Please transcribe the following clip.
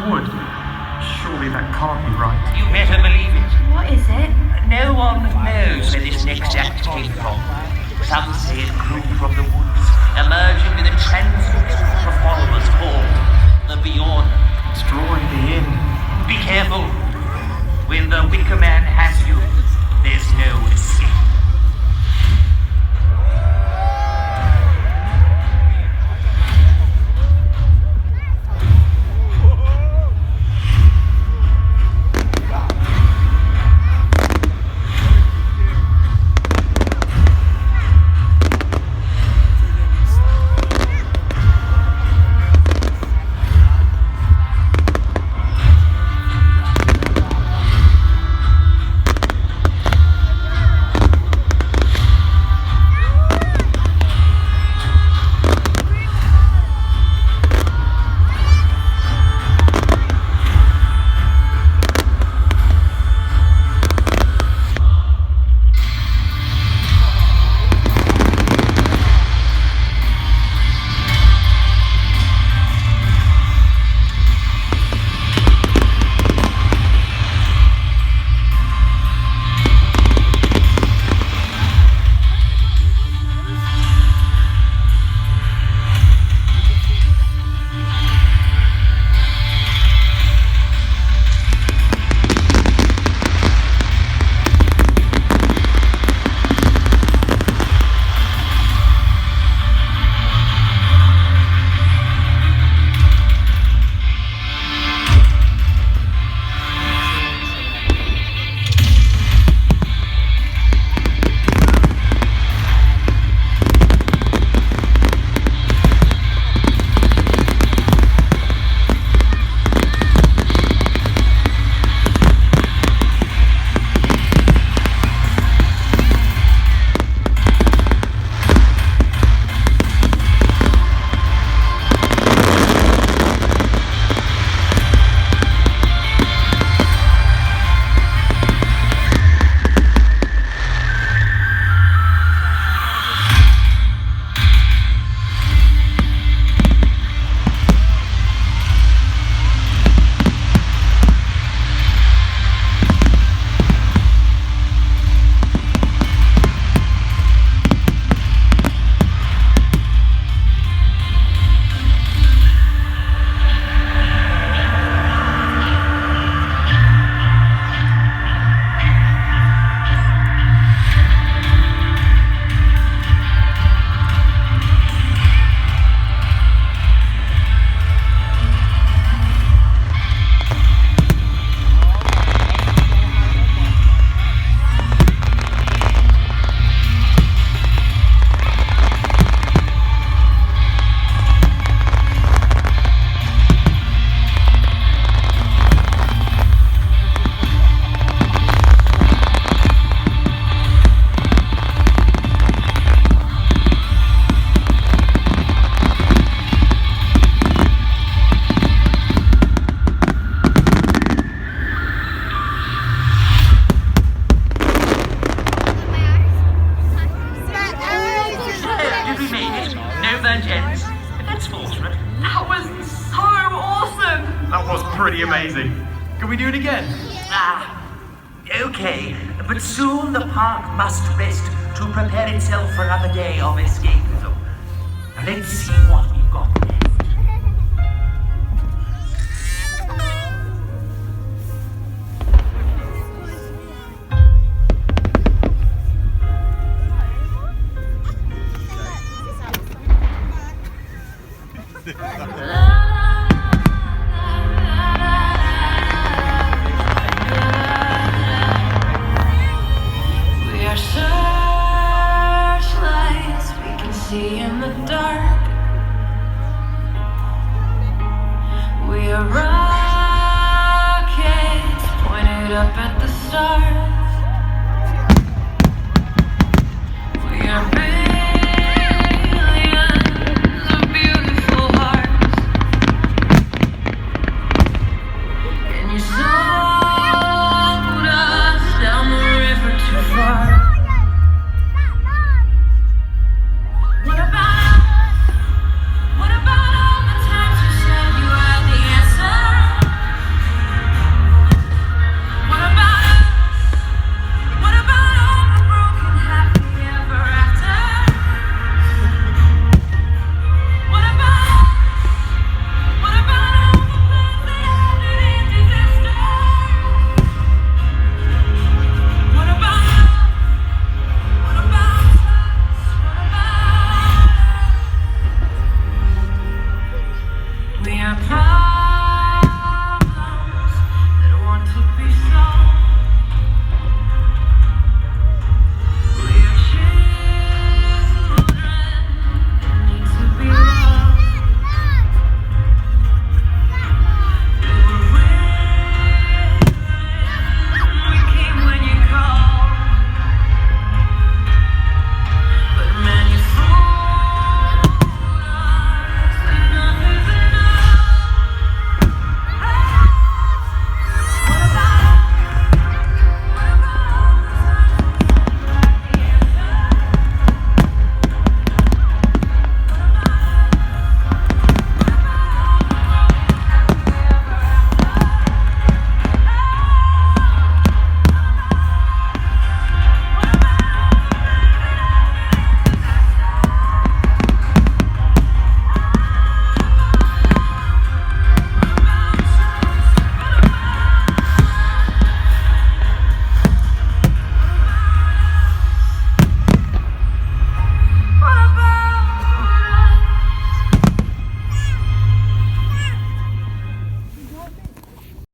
wood. Surely that can't be right. You better believe it. What is it? No one knows where this next act came from. Some say it grew from the woods, emerging with a transient group of followers called the Beyond. It's drawing me in. Be careful. When the Wicker Man has you, there's no escape. That's fortunate. That was so awesome! That was pretty amazing. Can we do it again? Okay. But soon the park must rest to prepare itself for another day of escapism. Let's see what we've got left. We are searchlights we can see in the dark. We are rockets pointed up at the stars.